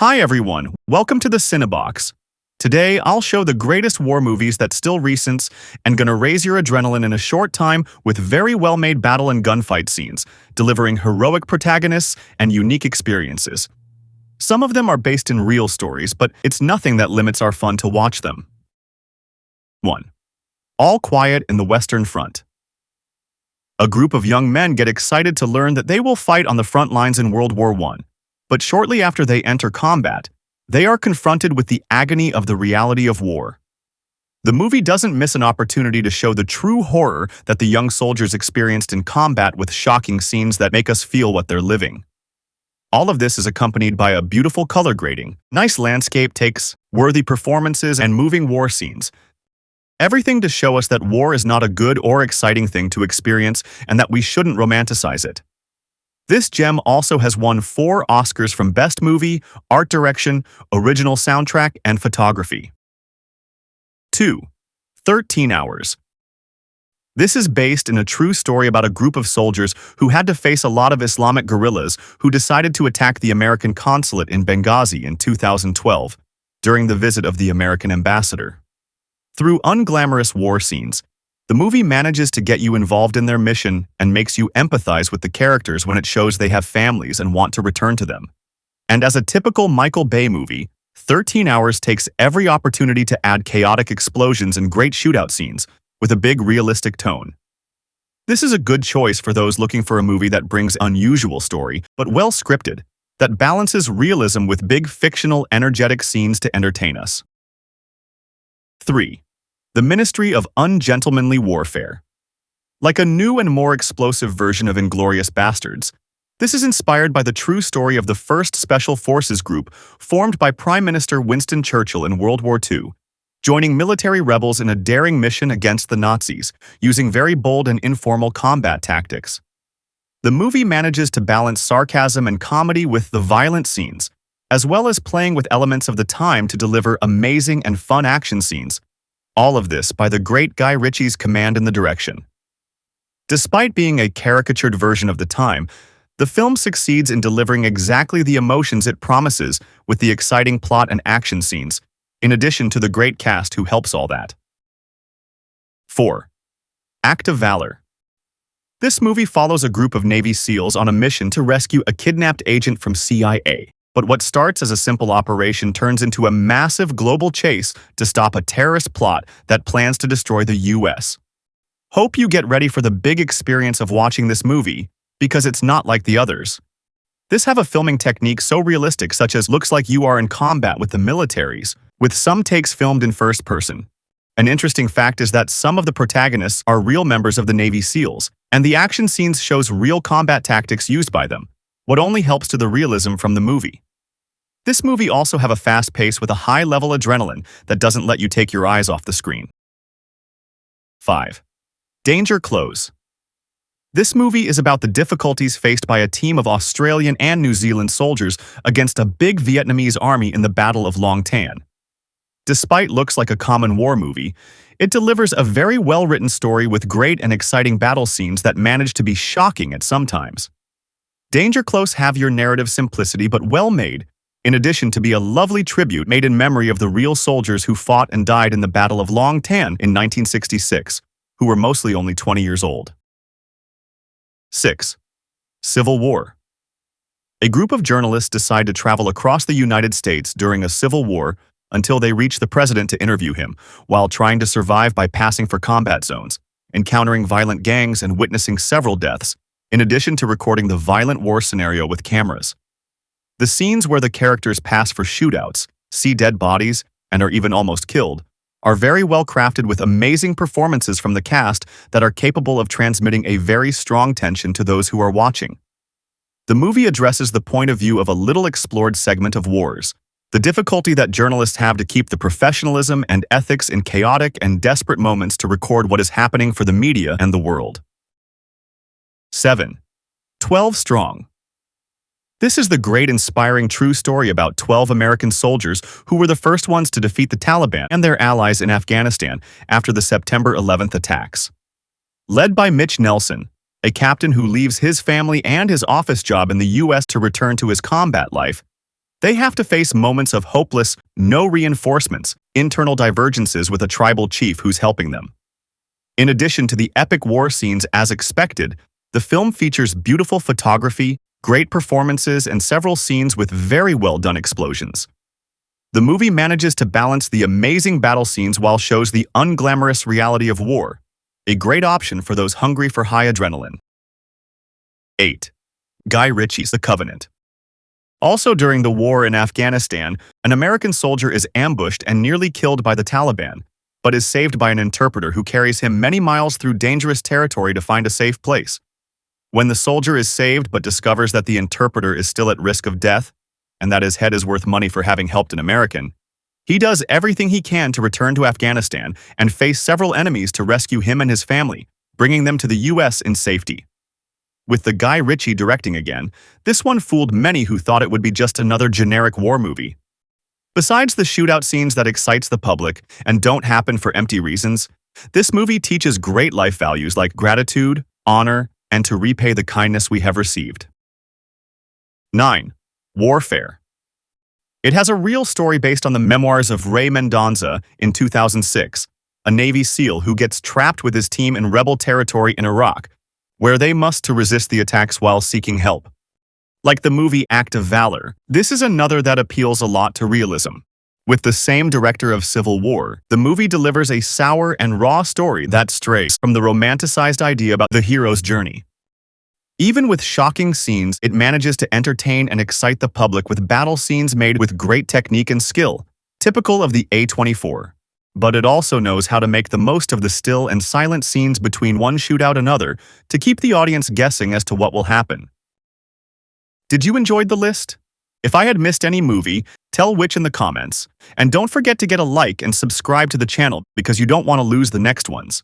Hi everyone, welcome to the Cinebox. Today, I'll show the greatest war movies that's still recent and gonna raise your adrenaline in a short time with very well-made battle and gunfight scenes, delivering heroic protagonists and unique experiences. Some of them are based in real stories, but it's nothing that limits our fun to watch them. 1. All Quiet in the Western Front. A group of young men get excited to learn that they will fight on the front lines in World War I. But shortly after they enter combat, they are confronted with the agony of the reality of war. The movie doesn't miss an opportunity to show the true horror that the young soldiers experienced in combat with shocking scenes that make us feel what they're living. All of this is accompanied by a beautiful color grading, nice landscape takes, worthy performances, and moving war scenes. Everything to show us that war is not a good or exciting thing to experience and that we shouldn't romanticize it. This gem also has won 4 Oscars from Best Movie, Art Direction, Original Soundtrack, and Photography. 2. 13 Hours. This is based in a true story about a group of soldiers who had to face a lot of Islamic guerrillas who decided to attack the American consulate in Benghazi in 2012 during the visit of the American ambassador. Through unglamorous war scenes, the movie manages to get you involved in their mission and makes you empathize with the characters when it shows they have families and want to return to them. And as a typical Michael Bay movie, 13 Hours takes every opportunity to add chaotic explosions and great shootout scenes with a big realistic tone. This is a good choice for those looking for a movie that brings unusual story, but well scripted, that balances realism with big fictional energetic scenes to entertain us. 3. The Ministry of Ungentlemanly Warfare. Like a new and more explosive version of Inglourious Basterds, this is inspired by the true story of the first Special Forces group formed by Prime Minister Winston Churchill in World War II, joining military rebels in a daring mission against the Nazis, using very bold and informal combat tactics. The movie manages to balance sarcasm and comedy with the violent scenes, as well as playing with elements of the time to deliver amazing and fun action scenes. All of this by the great Guy Ritchie's command and the direction. Despite being a caricatured version of the time, the film succeeds in delivering exactly the emotions it promises with the exciting plot and action scenes, in addition to the great cast who helps all that. 4. Act of Valor. This movie follows a group of Navy SEALs on a mission to rescue a kidnapped agent from CIA. But what starts as a simple operation turns into a massive global chase to stop a terrorist plot that plans to destroy the US. Hope you get ready for the big experience of watching this movie, because it's not like the others. This have a filming technique so realistic such as looks like you are in combat with the militaries, with some takes filmed in first person. An interesting fact is that some of the protagonists are real members of the Navy SEALs, and the action scenes shows real combat tactics used by them, what only helps to the realism from the movie. This movie also have a fast pace with a high-level adrenaline that doesn't let you take your eyes off the screen. 5. Danger Close. This movie is about the difficulties faced by a team of Australian and New Zealand soldiers against a big Vietnamese army in the Battle of Long Tan. Despite looks like a common war movie, it delivers a very well-written story with great and exciting battle scenes that manage to be shocking at some times. Danger Close have your narrative simplicity but well made, in addition to be a lovely tribute made in memory of the real soldiers who fought and died in the Battle of Long Tan in 1966, who were mostly only 20 years old. 6. Civil War. A group of journalists decide to travel across the United States during a civil war until they reach the president to interview him, while trying to survive by passing for combat zones, encountering violent gangs and witnessing several deaths, in addition to recording the violent war scenario with cameras. The scenes where the characters pass for shootouts, see dead bodies, and are even almost killed, are very well crafted with amazing performances from the cast that are capable of transmitting a very strong tension to those who are watching. The movie addresses the point of view of a little explored segment of wars, the difficulty that journalists have to keep the professionalism and ethics in chaotic and desperate moments to record what is happening for the media and the world. 7. 12 Strong. This is the great inspiring true story about 12 American soldiers who were the first ones to defeat the Taliban and their allies in Afghanistan after the September 11th attacks. Led by Mitch Nelson, a captain who leaves his family and his office job in the US to return to his combat life, They have to face moments of hopeless, no reinforcements, internal divergences with a tribal chief who's helping them. In addition to the epic war scenes as expected, the film features beautiful photography, great performances, and several scenes with very well-done explosions. The movie manages to balance the amazing battle scenes while shows the unglamorous reality of war, a great option for those hungry for high adrenaline. 8. Guy Ritchie's The Covenant. Also during the war in Afghanistan, an American soldier is ambushed and nearly killed by the Taliban, but is saved by an interpreter who carries him many miles through dangerous territory to find a safe place. When the soldier is saved but discovers that the interpreter is still at risk of death, and that his head is worth money for having helped an American, he does everything he can to return to Afghanistan and face several enemies to rescue him and his family, bringing them to the US in safety. With the Guy Ritchie directing again, this one fooled many who thought it would be just another generic war movie. Besides the shootout scenes that excites the public and don't happen for empty reasons, this movie teaches great life values like gratitude, honor, and to repay the kindness we have received. 9. Warfare. It has a real story based on the memoirs of Ray Mendonza in 2006, a Navy SEAL who gets trapped with his team in rebel territory in Iraq, where they must to resist the attacks while seeking help. Like the movie Act of Valor, this is another that appeals a lot to realism. With the same director of Civil War, the movie delivers a sour and raw story that strays from the romanticized idea about the hero's journey. Even with shocking scenes, it manages to entertain and excite the public with battle scenes made with great technique and skill, typical of the A24. But it also knows how to make the most of the still and silent scenes between one shootout and another to keep the audience guessing as to what will happen. Did you enjoy the list? If I had missed any movie, tell which in the comments. And don't forget to get a like and subscribe to the channel because you don't want to lose the next ones.